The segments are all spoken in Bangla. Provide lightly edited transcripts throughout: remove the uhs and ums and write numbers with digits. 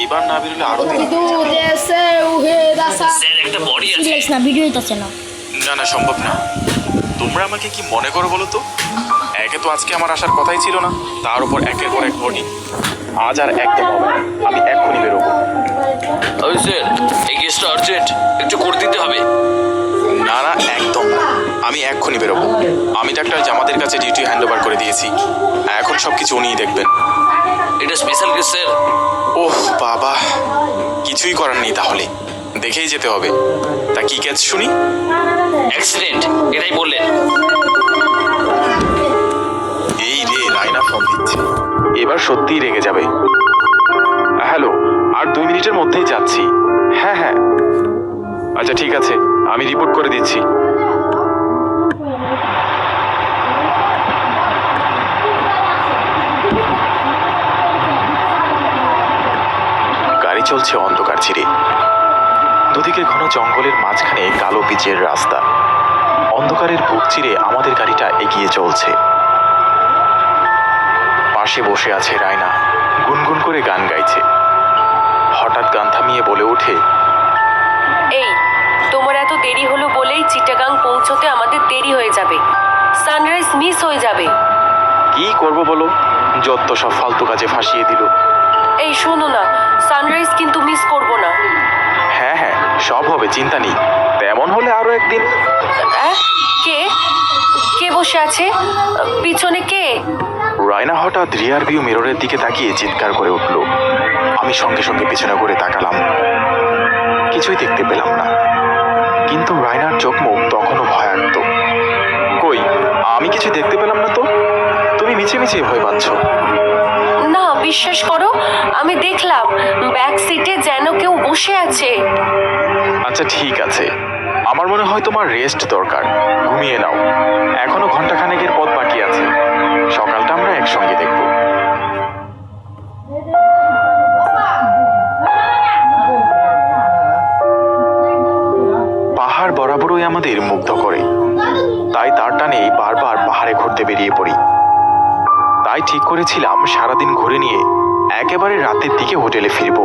এবার না বেরোলে আরো দেরি হয়ে Tudo যাবে। desceu, redação. স্যার একটা বডি আছে। সিরিয়াস না, ভিডিও হইতাছে না। না না, সম্ভব না। তোমরা আমাকে কি মনে করো বলো তো? একে তো আজকে আমার আসার কথাই ছিল না, তার উপর একের পর এক বডি। আজ আর একদম হবে না, আমি এক্ষুনি বেরোবো। ওই স্যার, এই কেসটা আর্জেন্ট, একটু করে দিতে হবে। না না, একদম না, আমি এক্ষুনি বেরোবো। আমি ডাক্তার জামাদের কাছে ডিউটি হ্যান্ড ওভার করে দিয়েছি, এখন সব কিছু উনিই দেখবেন। এটা স্পেশাল কেস স্যার। ওহ বাবা, কিছুই করার নেই তাহলে, দেখেই যেতে হবে। তা কি কেস শুনি? অ্যাক্সিডেন্ট, এটাই বললেন। এই রে, রায়না ফোন দিচ্ছে, এবার সত্যিই রেগে যাবে। হ্যালো, আর 2 মিনিটের মধ্যেই যাচ্ছি। হ্যাঁ হ্যাঁ, আচ্ছা ঠিক আছে, আমি রিপোর্ট করে দিচ্ছি। গাড়ি চলছে অন্ধকার ছিঁড়ে, দুদিকে ঘন জঙ্গলের মাঝখানে কালো পিচের রাস্তা। অন্ধকারের বুক চিরে আমাদের গাড়িটা এগিয়ে চলছে। পাশে বসে আছে রায়না, গুনগুন করে গান গাইছে। হঠাৎ গান থামিয়ে বলে ওঠে, এই, তোমার এত দেরি হলো বলেই চিটাগাং পৌঁছতে আমাদের দেরি হয়ে যাবে। সানরাইজ মিস হয়ে যাবে। কি করব বলো, যত সব ফালতু কাজে ফাঁসিয়ে দিল। এই শোনো না, সানরাইজ কিন্তু মিস করব না। হ্যাঁ হ্যাঁ, সব হবে, চিন্তা নেই। তেমন হলে আরো একদিন। কে কে বসে আছে পিছনে? কে? রায়না হঠাৎ রিয়ার ভিউ মিররের দিকে তাকিয়ে চিৎকার করে উঠল। আমি সঙ্গে সঙ্গে পিছনে ঘুরে তাকালাম, কিছুই দেখতে পেলাম না। কিন্তু রায়নার চোখ মুখ তখনও ভয়ার্ত। কই, আমি কিছু দেখতে পেলাম না তো? তুমি মিছে মিছে ভয় পাচ্ছ। না, বিশ্বাস করো, আমি দেখলাম ব্যাক সিটে যেন কেউ বসে আছে। আচ্ছা ঠিক আছে, আমার মনে হয় তোমার রেস্ট দরকার, ঘুমিয়ে নাও। এখনো ঘন্টাখানেকের পথ বাকি আছে, সকালটা আমরা একসঙ্গে দেখব। পাহাড় বরাবরই আমাদের মুগ্ধ করে, তাই তার টানে বারবার পাহাড়ে ঘুরতে বেরিয়ে পড়ি। তাই ঠিক করেছিলাম সারাদিন ঘুরে নিয়ে একেবারে রাতের দিকে হোটেলে ফিরব।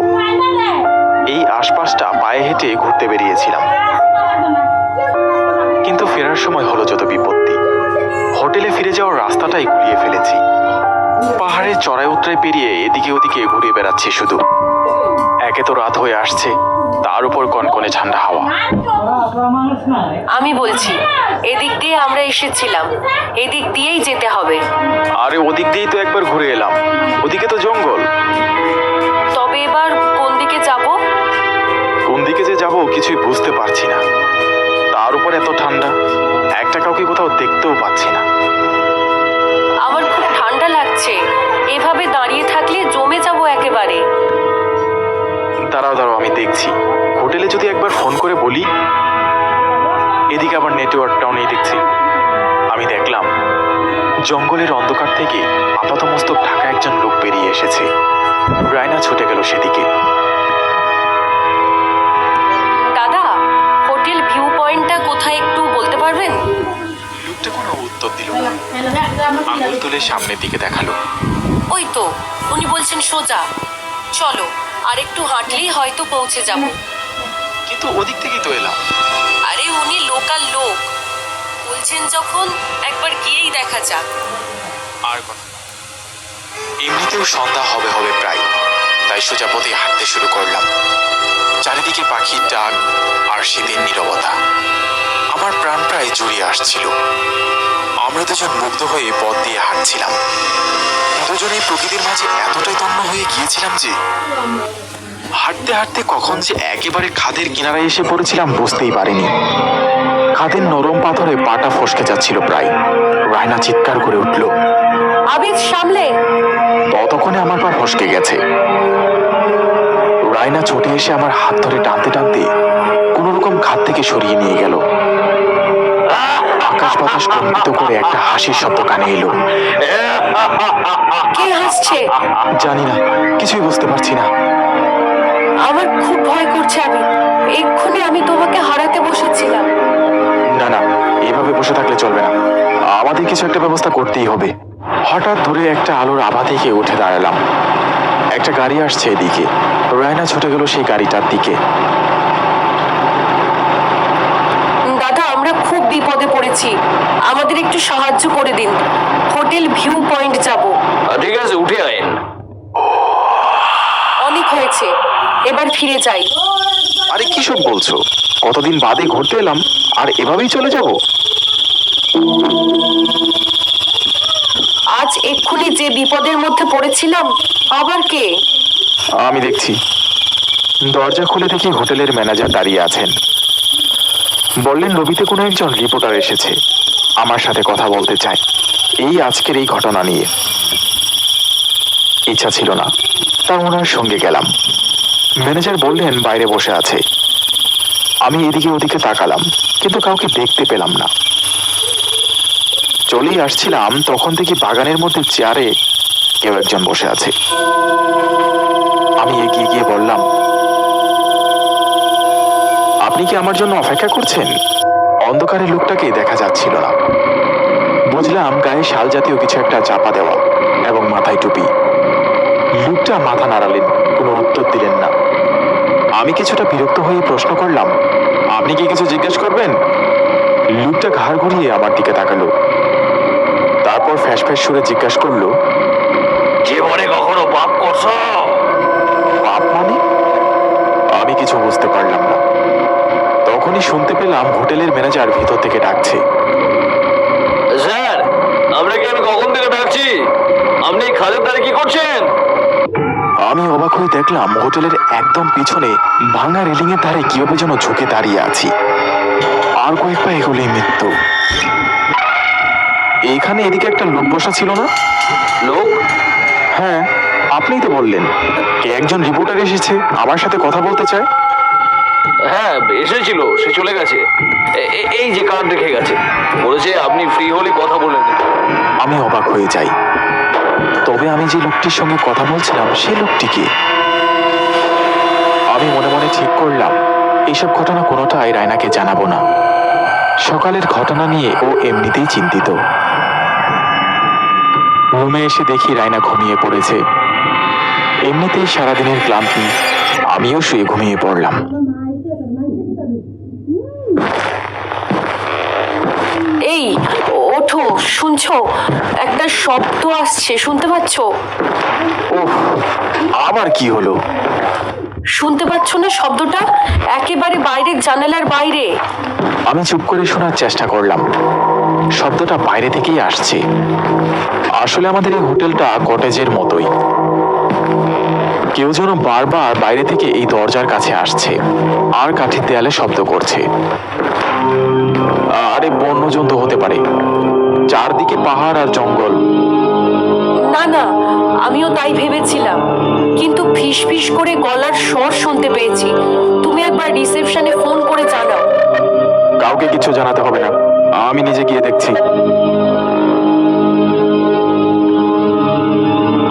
এই আশপাশটা পায়ে হেঁটে ঘুরতে বেরিয়েছিলাম, কিন্তু ফেরার সময় হলো যত বিপত্তি। হোটেলে ফিরে যাওয়ার রাস্তাটাই গুলিয়ে ফেলেছি। পাহাড়ের চড়াই উতরাই পেরিয়ে এদিকে ওদিকে ঘুরে বেড়াচ্ছি শুধু। একে তো রাত হয়ে আসছে, তার উপর কনকনে ঠান্ডা হাওয়া। আমি বলছি, এদিক দিয়ে আমরা এসেছিলাম, এদিক দিয়েই যেতে হবে। আরে ওদিক দিয়েই তো একবার ঘুরে এলাম, ওদিকে তো জঙ্গল। তবে এবার কোন দিকে যাব? কোন দিকে যে যাব কিছুই বুঝতে পারছি না। তার উপর এত ঠান্ডা, একটা কাউকে কোথাও দেখতেও পাচ্ছি না। আমার খুব ঠান্ডা লাগছে, এভাবে দাঁড়িয়ে থাকলে জমে যাব একেবারে। দাঁড়াও দাঁড়াও, আমি দেখছি। হোটেলে যদি একবার ফোন করে বলি। এদিকে আবার নেটওয়ার্কটাও নেই দেখছি। আমি দেখলাম জঙ্গলের অন্ধকার থেকে আপাতমস্তক ঢাকা একজন লোক বেরিয়ে এসেছে। রায়না ছুটে গেল সেদিকে। দাদা, হোটেল ভিউ পয়েন্টটা কোথায় একটু বলতে পারবেন? লোকটা কোনো উত্তর দিল না, আঙুল তুলে সামনের দিকে দেখালো। ওই তো, উনি বলছেন সোজা চলো, আর একটু হাঁটলেই হয়তো পৌঁছে যাব। কিন্তু ওদিক থেকেই তো এলাম। আরে উনি লোকাল লোক, বলছেন যখন একবার গিয়েই দেখা যাক। আর কথা না। এমনিতেও সন্ধ্যা হবে হবে প্রায়, তাই সোজা পথে হাঁটতে শুরু করলাম। চারিদিকে পাখির ডাক আর শীতের নীরবতা, আমার প্রাণ প্রায় জুড়িয়ে আসছিল। আমরা দুজন মুগ্ধ হয়ে পথ দিয়ে হাঁটছিলাম। দুজনেই প্রকৃতির মাঝে এতটাই তন্ন হয়ে গিয়েছিলাম যে হাঁটতে হাঁটতে কখন যে একেবারে খাদের কিনারায় এসে পড়েছিলাম বুঝতেই পারিনি। খাদের নরম পাথরে পাটা ফসকে যাচ্ছিল প্রায়। রায়না চিৎকার করে উঠল, আবিদ সামলে! ততক্ষণে আমার পা ফসকে গেছে। রায়না ছুটে এসে আমার হাত ধরে টানতে টানতে কোন রকম খাদ থেকে সরিয়ে নিয়ে গেল। আকাশ বাতাস কম্পিত করে একটা হাসির শব্দ কানে এলো। কে হাসছে? জানি না, কিছুই বুঝতে পারছি না। আমার খুব ভয় করছে আবিদ, এক্ষুনি আমি তোমাকে হারাতে বসেছিলাম। না না, এভাবে বসে থাকলে চলবে না, আমাদের কিছু একটা ব্যবস্থা করতেই হবে। হঠাৎ ধরে একটা আলোর আভা থেকে উঠে দাঁড়ালাম। একটা গাড়ি আসছে এদিকে। রায়না ছুটে গেল সেই গাড়িটার দিকে। দাদা, আমরা খুব বিপদে পড়েছি, আমাদের একটু সাহায্য করে দিন। হোটেল ভিউ পয়েন্ট যাব। ঠিক আছে, উঠে আইন। অনেক হয়েছে, এবার ফিরে যাই। আরে কি সব বলছো? কতদিন বাদে ঘুরতে এলাম আর এভাবেই চলে যাব? আজ এক্ষুনি যে বিপদের মধ্যে পড়েছিলাম, আবার কে? আমি দেখছি। দরজা খুলে দেখি হোটেলের ম্যানেজার দাঁড়িয়ে আছেন। বললেন রবিতে কোনো একজন রিপোর্টার এসেছে, আমার সাথে কথা বলতে চায় এই আজকের এই ঘটনা নিয়ে। ইচ্ছা ছিল না, তার ওনার সঙ্গে গেলাম। ম্যানেজার বললেন বাইরে বসে আছে। আমি এদিকে ওদিকে তাকালাম, কিন্তু কাউকে দেখতে পেলাম না। চলেই আসছিলাম, তখন দেখি বাগানের মধ্যে চেয়ারে কেউ একজন বসে আছে। আমি এগিয়ে গিয়ে বললাম, আপনি কি আমার জন্য অপেক্ষা করছেন? অন্ধকারে লোকটাকে দেখা যাচ্ছিল না। বুঝলাম গায়ে শাল জাতীয় কিছু একটা চাপা দেওয়া এবং মাথায় টুপি। লোকটা মাথা নাড়ালেন, কোনো উত্তর দিলেন না। আমি কিছুটা বিরক্ত হয়ে প্রশ্ন করলাম, আপনি কি কিছু জিজ্ঞেস করবেন? লোকটা ঘাড় ঘুরিয়ে আমার দিকে তাকালো, তারপর ফ্যাস ফ্যাস সুরে জিজ্ঞাসা করলো, জীবনে কখনো পাপ করছো? পাপ মানে? আমি কিছু বুঝতে পারলাম না। তখনই শুনতে পেলাম হোটেলের ম্যানেজার ভিতর থেকে ডাকছে, স্যার, আপনাকে আমি কখন থেকে ডাকছি, আপনি এই খাদের ধারে কি করছেন? আমি অবাক হয়ে দেখলাম হোটেলের একদম পিছনে ভাঙা রেলিং এর ধারে কিভাবে যেন ঝুঁকে দাঁড়িয়ে আছি। আর কয়েক পা এগোলেই মৃত্যু। এইখানে এদিকে একটা লোক বসা ছিল না? লোক? হ্যাঁ, আপনিই তো বললেন কে একজন রিপোর্টার এসেছে, আমার সাথে কথা বলতে চায়। হ্যাঁ, এসেছিল, সে চলে গেছে। এই যে কার্ড রেখে গেছে, বলেছে আপনি ফ্রি হলে কথা বলে নিন। আমি অবাক হয়ে যাই। তবে আমি যে লোকটির সঙ্গে কথা বলছিলাম সেই লোকটিকে আমি মনে মনে ঠিক করলাম এইসব ঘটনা কোনোটাই রায়নাকে জানাবো না। সকালের ঘটনা নিয়ে ও এমনিতেই চিন্তিত। রুমে এসে দেখি রায়না ঘুমিয়ে পড়েছে। এমনিতেই সারাদিনের ক্লান্তি, আমিও শুয়ে ঘুমিয়ে পড়লাম। এই ওঠো, শুনছো? একটা শব্দ আসছে, শুনতে পাচ্ছ? ওহ, আবার কি হলো? শুনতে পাচ্ছ না শব্দটা? একেবারে বাইরের জানালার বাইরে। আমি চুপ করে শোনার চেষ্টা করলাম। শব্দটা বাইরে থেকেই আসছে। আসলে আমাদের এই হোটেলটা কটেজের মতোই। কেউ যেন বারবার বাইরে থেকে এই দরজার কাছে আসছে আর কাঠের দেয়ালে শব্দ করছে। আরে বন্যজন্তু হতে পারে, চারদিকে পাহাড় আর জঙ্গল। না না, আমিও তাই ভেবেছিলাম, কিন্তু ফিস ফিস করে গলার স্বর শুনতে পেয়েছি। তুমি একবার রিসেপশনে ফোন করে জানাও। কাউকে কিছু জানাতে হবে না, আমি নিজে গিয়ে দেখছি।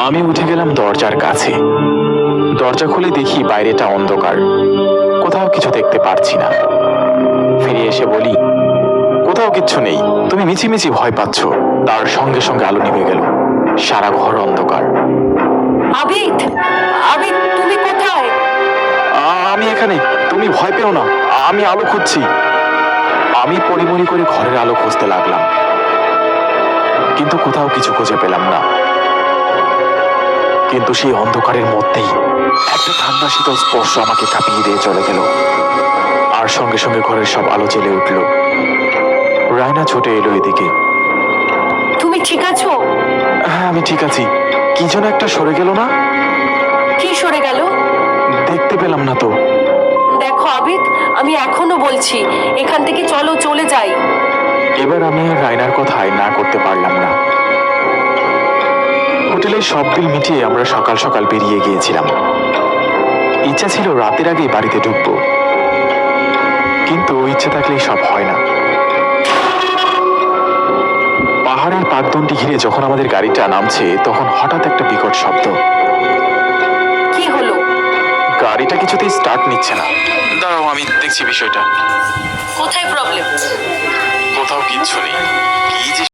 আমি উঠে গেলাম দরজার কাছে। দরজা খুলে দেখি বাইরেটা অন্ধকার, কোথাও কিছু দেখতে পারছি না। ফিরে এসে বলি, কোথাও কিচ্ছু নেই, তুমি মিছিমিছি ভয় পাচ্ছ। তার সঙ্গে সঙ্গে আলো নিভে গেল, সারা ঘর অন্ধকার। আবিদ, আবিদ, তুমি কোথায়? আমি এখানে, তুমি ভয় পেও না, আমি আলো খুঁজছি। আমি পরিমরি করে ঘরের আলো খুঁজতে লাগলাম, কিন্তু কোথাও কিছু খুঁজে পেলাম না। কিন্তু সেই অন্ধকারের মধ্যেই একটা ঠান্ডা শীতল স্পর্শ আমাকে কাঁপিয়ে দিয়ে চলে গেল, আর সঙ্গে সঙ্গে ঘরের সব আলো জ্বেলে উঠল। রায়না ছুটে এলো এদিকে। তুমি ঠিক আছো? হ্যাঁ, আমি ঠিক আছি। কি যেন একটা সরে গেল না? কি সরে গেল? দেখতে পেলাম না তো। দেখো আবিদ, আমি এখনো বলছি, এখান থেকে চলো, চলে যাই। এবার আমি আর রায়নার কথায় না করতে পারলাম না। হোটেলের সব বিল মিটিয়ে আমরা সকাল সকাল বেরিয়ে গিয়েছিলাম। ইচ্ছা ছিল রাতের আগেই বাড়িতে ঢুকবো, কিন্তু ইচ্ছে থাকলেই সব হয় না। পাহাড়ের পাকদণ্ডি ঘিরে যখন আমাদের গাড়িটা নামছে, তখন হঠাৎ একটা বিকট শব্দ। কি হলো? গাড়িটা কিছুতেই স্টার্ট নিচ্ছে না। দাঁড়াও, আমি দেখছি বিষয়টা। কোথায় প্রবলেম? কোথাও কিচ্ছু নেই, কি যে